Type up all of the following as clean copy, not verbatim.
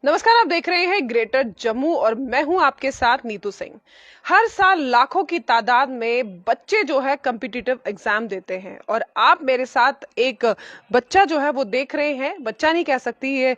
नमस्कार, आप देख रहे हैं ग्रेटर जम्मू और मैं हूं आपके साथ नीतू सिंह। हर साल लाखों की तादाद में बच्चे जो है कॉम्पिटिटिव एग्जाम देते हैं और आप मेरे साथ एक बच्चा जो है वो देख रहे हैं। बच्चा नहीं कह सकती, ये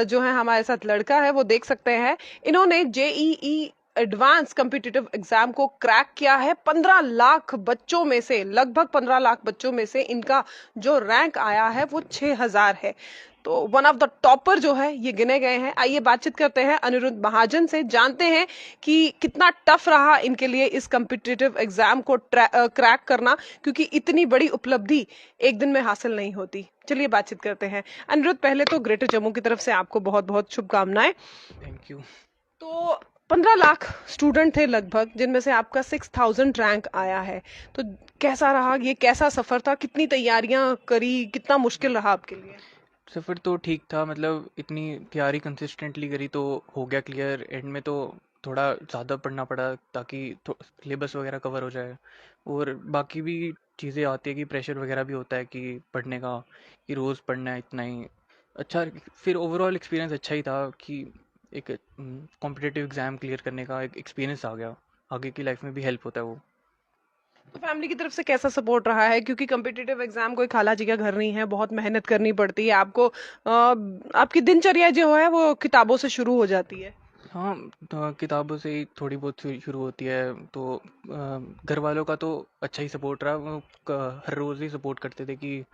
जो है हमारे साथ लड़का है, वो देख सकते हैं। इन्होंने जेईई एडवांस कॉम्पिटिटिव एग्जाम को क्रैक किया है। 15 लाख बच्चों में से, लगभग 15 लाख बच्चों में से इनका जो रैंक आया है वो 6000 है। तो वन ऑफ द टॉपर जो है ये गिने गए हैं। आइए बातचीत करते हैं अनिरुद्ध महाजन से, जानते हैं कि कितना टफ रहा इनके लिए इस कॉम्पिटिटिव एग्जाम को क्रैक करना, क्योंकि इतनी बड़ी उपलब्धि एक दिन में हासिल नहीं होती। चलिए बातचीत करते हैं। अनिरुद्ध, पहले तो ग्रेटर जम्मू की तरफ से आपको बहुत बहुत शुभकामनाएं। Thank you. तो 15 लाख स्टूडेंट थे लगभग, जिनमें से आपका 6000 रैंक आया है। तो कैसा रहा ये, कैसा सफर था, कितनी तैयारियां करी, कितना मुश्किल रहा आपके लिए? सफ़र तो ठीक था, मतलब इतनी तैयारी कंसिस्टेंटली करी तो हो गया क्लियर। एंड में तो थोड़ा ज़्यादा पढ़ना पड़ा ताकि सिलेबस वगैरह कवर हो जाए। और बाकी भी चीज़ें आती है कि प्रेशर वगैरह भी होता है कि पढ़ने का, कि रोज़ पढ़ना है इतना ही। अच्छा, फिर ओवरऑल एक्सपीरियंस अच्छा ही था कि एक कॉम्पिटिटिव एग्ज़ाम क्लियर करने का एक एक्सपीरियंस आ गया। आगे की लाइफ में भी हेल्प होता है वो। तो फैमिली की तरफ से कैसा सपोर्ट रहा है, क्योंकि कॉम्पिटिटिव एग्जाम कोई खाला जी का घर नहीं है, बहुत मेहनत करनी पड़ती है आपको। आपकी दिनचर्या जो है वो किताबों से शुरू हो जाती है। हाँ, तो किताबों से ही थोड़ी बहुत शुरू होती है। तो घर वालों का तो अच्छा ही सपोर्ट रहा। वो हर रोज़ ही सपोर्ट करते थे कि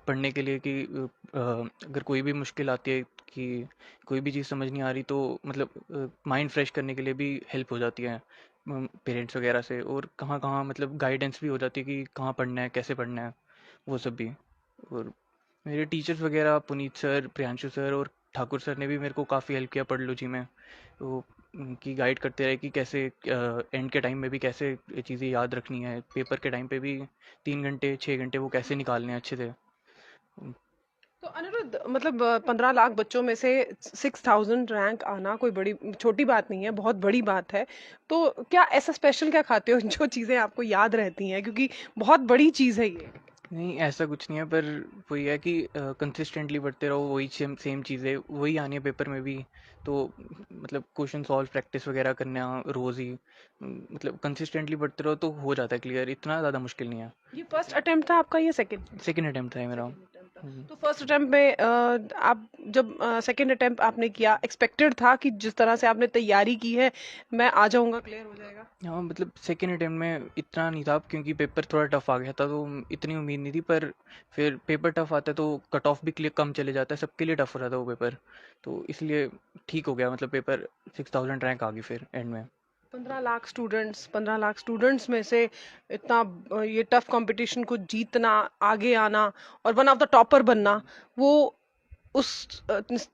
पढ़ने के लिए, कि अगर कोई भी मुश्किल आती है, कि कोई भी चीज़ समझ नहीं आ रही, तो मतलब माइंड फ्रेश करने के लिए भी हेल्प हो जाती है पेरेंट्स वगैरह से। और कहाँ कहाँ मतलब गाइडेंस भी हो जाती है कि कहाँ पढ़ना है, कैसे पढ़ना है, वो सब भी। और मेरे टीचर्स वगैरह पुनीत सर, प्रियांशु सर और ठाकुर सर ने भी मेरे को काफ़ी हेल्प किया पढ़ लो जी में। तो उनकी गाइड करते रहे कि कैसे एंड के टाइम में भी कैसे ये चीज़ें याद रखनी है, पेपर के टाइम पे भी 3 घंटे 6 घंटे वो कैसे निकालने हैं अच्छे से। तो अनिरुद्ध, मतलब 15 लाख बच्चों में से 6000 रैंक आना कोई बड़ी छोटी बात नहीं है, बहुत बड़ी बात है। तो क्या ऐसा स्पेशल क्या खाते हो जो चीजें आपको याद रहती हैं, क्योंकि बहुत बड़ी चीज है ये। नहीं, ऐसा कुछ नहीं है, पर वही है कि कंसिस्टेंटली पढ़ते रहो, वही सेम सेम चीज़ें वही आनी है पेपर में भी। तो मतलब क्वेश्चन सॉल्व प्रैक्टिस वगैरह करना रोज़ ही, मतलब कंसिस्टेंटली पढ़ते रहो तो हो जाता है क्लियर, इतना ज़्यादा मुश्किल नहीं है। ये फर्स्ट अटेम्प्ट था आपका, ये सेकंड? सेकेंड अटेम्प्ट था ये मेरा। सेकंड अटेम्प्ट था। तो फर्स्ट अटेम्प्ट में आप जब सेकंड अटेम्प्ट आपने किया, एक्सपेक्टेड था कि जिस तरह से आपने तैयारी की है मैं आ जाऊंगा, क्लियर हो जाएगा? हाँ, मतलब सेकेंड अटेम्प्ट में इतना नहीं था क्योंकि पेपर थोड़ा टफ आ गया था, तो इतनी उम्मीद नहीं थी। पर फिर पेपर टफ आता है तो कट ऑफ भी क्लियर कम चले जाता है, सबके लिए टफ हो रहा था वो पेपर। तो इसलिए ठीक हो गया, मतलब पेपर 6000 रैंक आ गई फिर एंड में। 15 लाख स्टूडेंट्स में से इतना ये टफ कंपटीशन को जीतना, आगे आना और वन ऑफ द टॉपर बनना, वो उस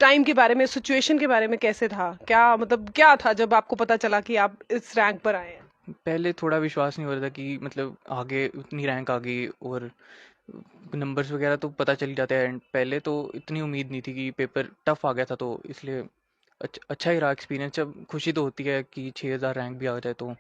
टाइम के बारे में, सिचुएशन के बारे में कैसे था? क्या मतलब क्या था जब आपको पता चला कि आप इस रैंक पर आए हैं? पहले थोड़ा विश्वास नहीं हो रहा था कि मतलब आगे उतनी रैंक आ गई। और नंबर्स वगैरह तो पता चल ही जाते हैं, एंड पहले तो इतनी उम्मीद नहीं थी कि पेपर टफ आ गया था, तो इसलिए अच्छा ही रहा एक्सपीरियंस। जब खुशी तो होती है कि 6000 रैंक भी आ जाए तो।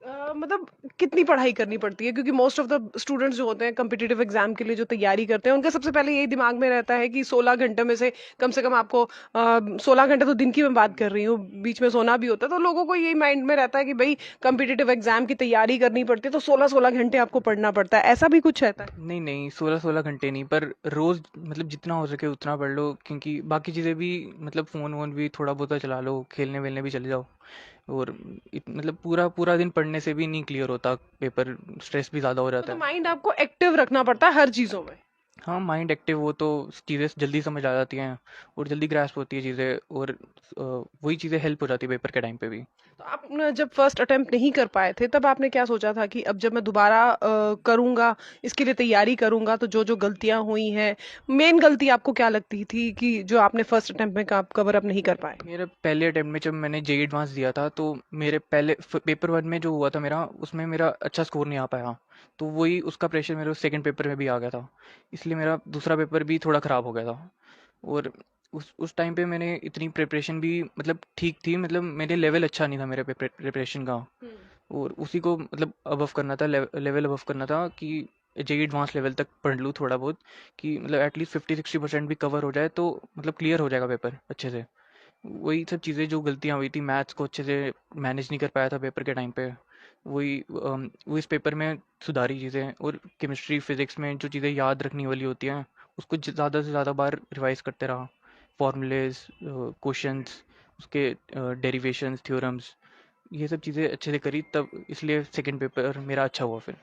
तो मतलब कितनी पढ़ाई करनी पड़ती है, क्योंकि मोस्ट ऑफ द स्टूडेंट्स जो होते हैं कम्पिटिटिव एग्जाम के लिए जो तैयारी करते हैं, उनका सबसे पहले यही दिमाग में रहता है कि 16 घंटे में से कम आपको 16 घंटे, तो दिन की मैं बात कर रही हूँ, बीच में सोना भी होता है, तो लोगों को यही माइंड में रहता है कि भाई कम्पिटिटिव एग्जाम की तैयारी करनी पड़ती है तो 16 16 घंटे आपको पढ़ना पड़ता है। ऐसा भी कुछ रहता है? नहीं नहीं, 16 16 घंटे नहीं, पर रोज मतलब जितना हो सके उतना पढ़ लो, क्योंकि बाकी चीज़ें भी मतलब फ़ोन वोन भी थोड़ा बहुत चला लो, खेलने वेलने भी चले जाओ। और मतलब पूरा पूरा दिन पढ़ने से भी नहीं क्लियर होता पेपर, स्ट्रेस भी ज़्यादा हो जाता मतलब है। माइंड आपको एक्टिव रखना पड़ता है हर चीजों में। हाँ, माइंड एक्टिव हो तो चीज़ें जल्दी समझ आ जाती हैं और जल्दी ग्रास्प होती है चीज़ें। और वही चीज़ें हेल्प हो जाती है पेपर के टाइम पे भी। तो आप न, जब फर्स्ट अटेम्प्ट नहीं कर पाए थे, तब आपने क्या सोचा था कि अब जब मैं दोबारा करूंगा, इसके लिए तैयारी करूंगा, तो जो जो गलतियां हुई हैं, मेन गलती आपको क्या लगती थी कि जो आपने फर्स्ट अटेम्प्ट में कवर अप नहीं कर पाए? मेरे पहले अटेम्प्ट में जब मैंने जेई एडवांस दिया था, तो मेरे पहले पेपर वन में जो हुआ था मेरा, उसमें मेरा अच्छा स्कोर नहीं आ पाया। तो वही उसका प्रेशर मेरे सेकंड पेपर में भी आ गया था, इसलिए मेरा दूसरा पेपर भी थोड़ा ख़राब हो गया था। और उस टाइम पे मैंने इतनी प्रिपरेशन भी मतलब ठीक थी, मतलब मेरे लेवल अच्छा नहीं था मेरे प्रिपरेशन का। हम्म। और उसी को मतलब अबव करना था, लेवल अबव करना था कि जेईई एडवांस लेवल तक पढ़ लूँ थोड़ा बहुत, कि मतलब एटलीस्ट 50-60% भी कवर हो जाए तो मतलब क्लियर हो जाएगा पेपर अच्छे से। वही सब चीज़ें जो गलतियाँ हुई थी, मैथ्स को अच्छे से मैनेज नहीं कर पाया था पेपर के टाइम पे, वो इस पेपर में सुधारी चीज़ें। और केमिस्ट्री फिज़िक्स में जो चीज़ें याद रखने वाली होती हैं उसको ज़्यादा से ज़्यादा बार रिवाइज करते रहा, फॉर्मूलेज, क्वेश्चंस, उसके डेरिवेशंस, थ्योरम्स, ये सब चीज़ें अच्छे से करी, तब इसलिए सेकंड पेपर मेरा अच्छा हुआ फिर।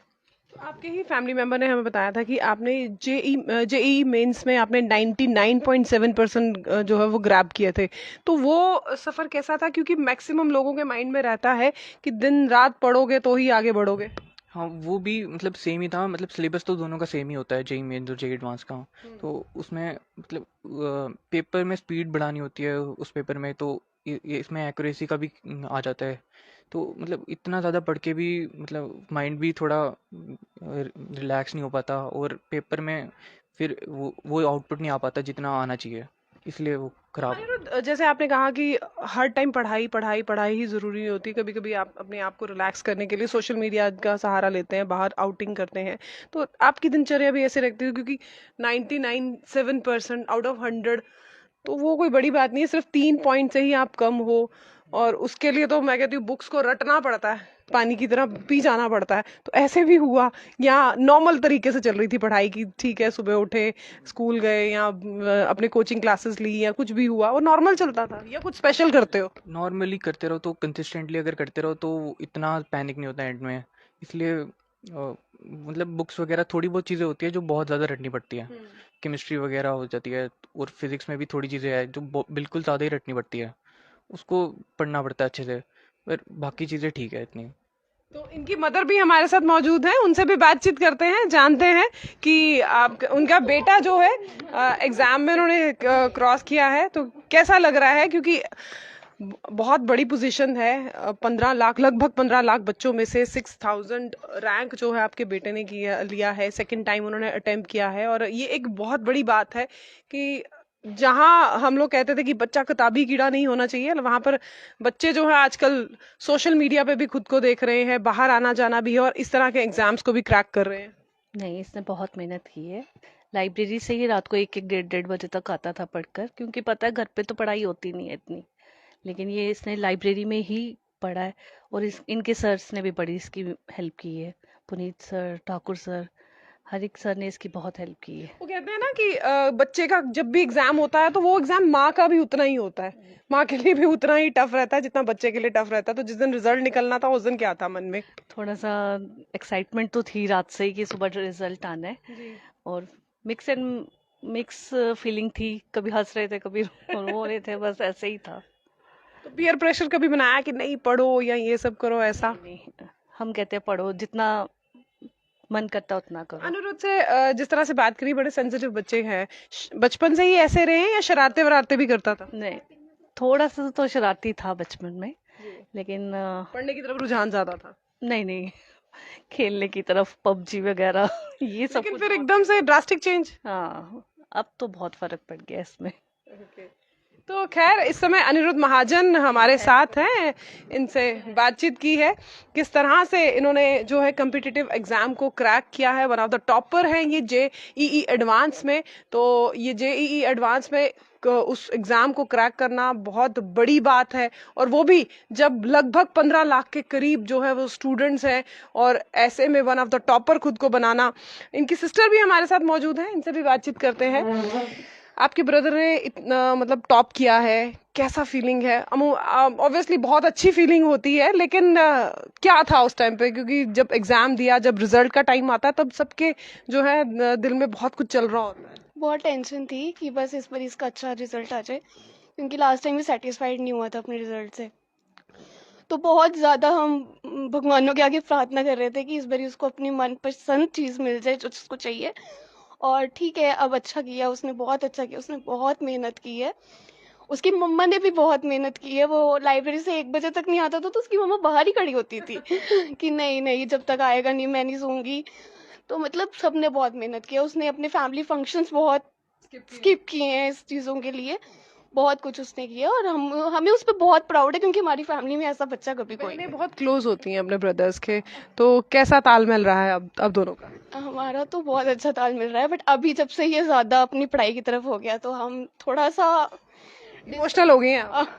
आपके ही फैमिली मेंबर ने हमें बताया था कि आपने जेई मेंस में आपने 99.7% जो है वो ग्रैब किए थे। तो वो सफ़र कैसा था, क्योंकि मैक्सिमम लोगों के माइंड में रहता है कि दिन रात पढ़ोगे तो ही आगे बढ़ोगे। हाँ, वो भी मतलब सेम ही था, मतलब सिलेबस तो दोनों का सेम ही होता है, जेईई मेंस और जेईई एडवांस का। तो उसमें मतलब पेपर में स्पीड बढ़ानी होती है उस पेपर में, तो ये इसमें एक्यूरेसी का भी आ जाता है। तो मतलब इतना ज़्यादा पढ़ के भी मतलब माइंड भी थोड़ा रिलैक्स नहीं हो पाता, और पेपर में फिर वो आउटपुट नहीं आ पाता जितना आना चाहिए, इसलिए वो खराब। अनिरुद्ध, जैसे आपने कहा कि हर टाइम पढ़ाई पढ़ाई पढ़ाई ही जरूरी नहीं होती, कभी कभी आप अपने आप को रिलैक्स करने के लिए सोशल मीडिया का सहारा लेते हैं, बाहर आउटिंग करते हैं। तो आपकी दिनचर्या भी ऐसे रहती है, क्योंकि 99.7% आउट ऑफ 100 तो वो कोई बड़ी बात नहीं है, सिर्फ 3 पॉइंट से ही आप कम हो। और उसके लिए तो मैं कहती हूँ बुक्स को रटना पड़ता है, पानी की तरह पी जाना पड़ता है। तो ऐसे भी हुआ, या नॉर्मल तरीके से चल रही थी पढ़ाई की, ठीक है सुबह उठे, स्कूल गए, या अपने कोचिंग क्लासेस ली, या कुछ भी हुआ, वो नॉर्मल चलता था, या कुछ स्पेशल करते हो? नॉर्मली करते रहो तो कंसिस्टेंटली अगर करते रहो तो इतना पैनिक नहीं होता एंड में, इसलिए मतलब बुक्स वगैरह थोड़ी बहुत चीज़ें होती है जो बहुत ज़्यादा रटनी पड़ती है, केमिस्ट्री वगैरह हो जाती है, और फिजिक्स में भी थोड़ी चीज़ें हैं जो बिल्कुल ज़्यादा ही रटनी पड़ती है, उसको पढ़ना पड़ता है अच्छे से, पर बाकी चीज़ें ठीक है इतनी। तो इनकी मदर भी हमारे साथ मौजूद है, उनसे भी बातचीत करते हैं, जानते हैं कि आप उनका बेटा जो है एग्जाम में उन्होंने क्रॉस किया है तो कैसा लग रहा है, क्योंकि बहुत बड़ी पोजीशन है। 15 लाख, लगभग 15 लाख बच्चों में से 6000 रैंक जो है आपके बेटे ने किया लिया है, सेकंड टाइम उन्होंने अटेम्प्ट किया है। और ये एक बहुत बड़ी बात है कि जहां हम लोग कहते थे कि बच्चा किताबी कीड़ा नहीं होना चाहिए, वहां पर बच्चे जो है आजकल सोशल मीडिया पे भी खुद को देख रहे हैं, बाहर आना जाना भी है, और इस तरह के एग्जाम्स को भी क्रैक कर रहे हैं। नहीं, इसने बहुत मेहनत की है। लाइब्रेरी से ही रात को 1-1 डेढ़-डेढ़ बजे तक आता था पढ़कर, क्योंकि पता है घर पे तो पढ़ाई होती नहीं है इतनी। लेकिन ये इसने लाइब्रेरी में ही पढ़ा है, और इनके सर्स ने भी बड़ी इसकी हेल्प की है। पुनीत सर, ठाकुर सर, हर एक सर ने इसकी बहुत हेल्प की है। वो कहते हैं ना कि बच्चे का जब भी एग्जाम होता है तो वो एग्जाम माँ का भी उतना ही होता है, माँ के लिए भी उतना ही टफ रहता है जितना बच्चे के लिए टफ रहता है। तो जिस दिन रिजल्ट निकलना था उस दिन क्या था मन में? थोड़ा सा एक्साइटमेंट तो थी रात से ही कि सुबह रिजल्ट आना है, जी। और मिक्स फीलिंग थी, कभी हंस रहे थे, कभी रो रहे थे, बस ऐसे ही था। तो पीयर प्रेशर कभी बनाया कि नहीं पढ़ो या ये सब करो, ऐसा? नहीं, हम कहते हैं पढ़ो, जितना मन करता उतना करो। अनिरुद्ध से जिस तरह से बात करी, बड़े सेंसिटिव बच्चे हैं, बचपन से ही ऐसे रहे हैं या शरारते वरारते भी करता था? नहीं, थोड़ा सा तो शरारती था बचपन में, जी। लेकिन पढ़ने की तरफ रुझान ज्यादा था? नहीं नहीं, खेलने की तरफ, पबजी वगैरह ये सब लेकिन कुछ फिर बहुत। एकदम से ड्रास्टिक चेंज? हाँ, अब तो बहुत फर्क पड़ गया इसमें। ओके। तो खैर इस समय अनिरुद्ध महाजन हमारे साथ हैं, इनसे बातचीत की है किस तरह से इन्होंने जो है कम्पिटिटिव एग्जाम को क्रैक किया है। वन ऑफ द टॉपर हैं ये जेईई एडवांस में। तो ये जेईई एडवांस में उस एग्जाम को क्रैक करना बहुत बड़ी बात है, और वो भी जब लगभग 15 लाख के करीब जो है वो स्टूडेंट्स हैं, और ऐसे में वन ऑफ द टॉपर खुद को बनाना। इनकी सिस्टर भी हमारे साथ मौजूद है, इनसे भी बातचीत करते हैं। आपके ब्रदर ने इतना मतलब टॉप किया है, कैसा फीलिंग है? ऑब्वियसली बहुत अच्छी फीलिंग होती है, लेकिन क्या था उस टाइम पे, क्योंकि जब एग्जाम दिया, जब रिजल्ट का टाइम आता है, तब सबके जो है दिल में बहुत कुछ चल रहा होता है। बहुत टेंशन थी कि बस इस बार इसका अच्छा रिजल्ट आ जाए, क्योंकि लास्ट टाइम भी सेटिस्फाइड नहीं हुआ था अपने रिजल्ट से। तो बहुत ज़्यादा हम भगवानों के आगे प्रार्थना कर रहे थे कि इस बार उसको अपनी मनपसंद चीज़ मिल जाए जो उसको चाहिए। और ठीक है, अब अच्छा किया उसने, बहुत अच्छा किया उसने, बहुत मेहनत की है। उसकी मम्मा ने भी बहुत मेहनत की है। वो लाइब्रेरी से 1 बजे तक नहीं आता था तो उसकी मम्मा बाहर ही खड़ी होती थी कि नहीं नहीं, जब तक आएगा नहीं मैं नहीं सोऊंगी। तो मतलब सबने बहुत मेहनत किया। उसने अपने फैमिली फंक्शंस बहुत स्किप किए हैं इस चीज़ों के लिए। बहुत कुछ उसने किया और हमें उस पर बहुत प्राउड है, क्योंकि हमारी फैमिली में ऐसा बच्चा कभी कोई बहनें नहीं। बहुत क्लोज होती हैं अपने ब्रदर्स के, तो कैसा तालमेल रहा है अब दोनों का? हमारा तो बहुत अच्छा ताल मिल रहा है, बट अभी जब से ये ज्यादा अपनी पढ़ाई की तरफ हो गया तो हम थोड़ा सा इमोशनल हो गई हैं आप?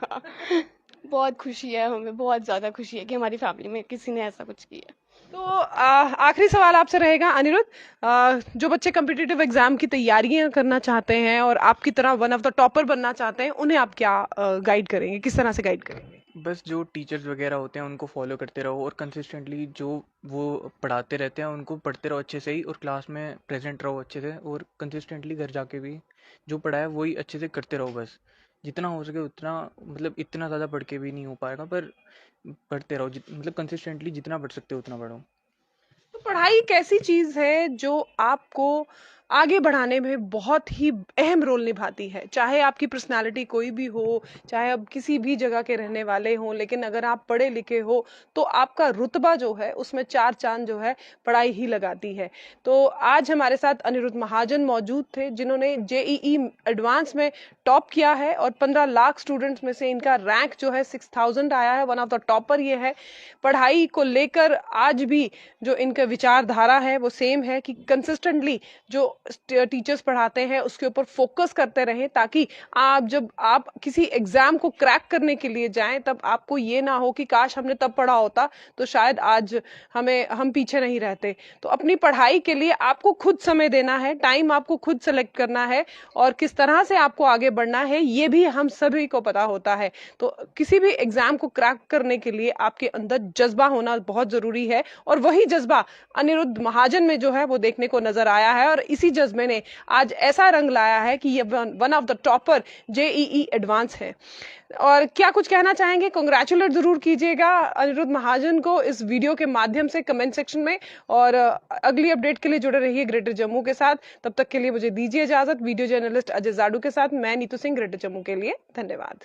बहुत खुशी है, हमें बहुत ज्यादा खुशी है कि हमारी फैमिली में किसी ने ऐसा कुछ किया। तो आखिरी सवाल आपसे रहेगा अनिरुद्ध, जो बच्चे कम्पिटिटिव एग्जाम की तैयारियां करना चाहते हैं और आपकी तरह वन ऑफ द टॉपर बनना चाहते हैं, उन्हें आप क्या गाइड करेंगे, किस तरह से गाइड करेंगे? बस जो टीचर्स वगैरह होते हैं उनको फॉलो करते रहो और कंसिस्टेंटली जो वो पढ़ाते रहते हैं उनको पढ़ते रहो अच्छे से ही, और क्लास में प्रेजेंट रहो अच्छे से, और कंसिस्टेंटली घर जाके भी जो पढ़ा है वही अच्छे से करते रहो। बस जितना हो सके उतना, मतलब इतना ज़्यादा पढ़ के भी नहीं हो पाएगा, पर पढ़ते रहो, मतलब कंसिस्टेंटली जितना पढ़ सकते हो उतना पढ़ो। तो पढ़ाई एक ऐसी चीज है जो आपको आगे बढ़ाने में बहुत ही अहम रोल निभाती है, चाहे आपकी पर्सनालिटी कोई भी हो, चाहे आप किसी भी जगह के रहने वाले हों, लेकिन अगर आप पढ़े लिखे हो तो आपका रुतबा जो है उसमें चार चांद जो है पढ़ाई ही लगाती है। तो आज हमारे साथ अनिरुद्ध महाजन मौजूद थे, जिन्होंने जेईई एडवांस में टॉप किया है और 15 लाख स्टूडेंट्स में से इनका रैंक जो है 6000 आया है, वन ऑफ द टॉपर ये है। पढ़ाई को लेकर आज भी जो इनका विचारधारा है वो सेम है कि कंसिस्टेंटली जो टीचर्स पढ़ाते हैं उसके ऊपर फोकस करते रहें, ताकि जब आप किसी एग्जाम को क्रैक करने के लिए जाएं तब आपको ये ना हो कि काश हमने तब पढ़ा होता तो शायद आज हम पीछे नहीं रहते। तो अपनी पढ़ाई के लिए आपको खुद समय देना है, टाइम आपको खुद सेलेक्ट करना है, और किस तरह से आपको आगे बढ़ना है ये भी हम सभी को पता होता है। तो किसी भी एग्जाम को क्रैक करने के लिए आपके अंदर जज्बा होना बहुत जरूरी है, और वही जज्बा अनिरुद्ध महाजन में जो है वो देखने को नजर आया है, और इसी जज्बे ने आज ऐसा रंग लाया है कि ये one of the topper JEE advance है। और क्या कुछ कहना चाहेंगे? कांग्रेचुलेट जरूर कीजिएगा अनिरुद्ध महाजन को इस वीडियो के माध्यम से कमेंट सेक्शन में, और अगली अपडेट के लिए जुड़े रहिए ग्रेटर जम्मू के साथ। तब तक के लिए मुझे दीजिए इजाजत। वीडियो जर्नलिस्ट अजय जाडू के साथ मैं नीतू सिंह, ग्रेटर जम्मू के लिए। धन्यवाद।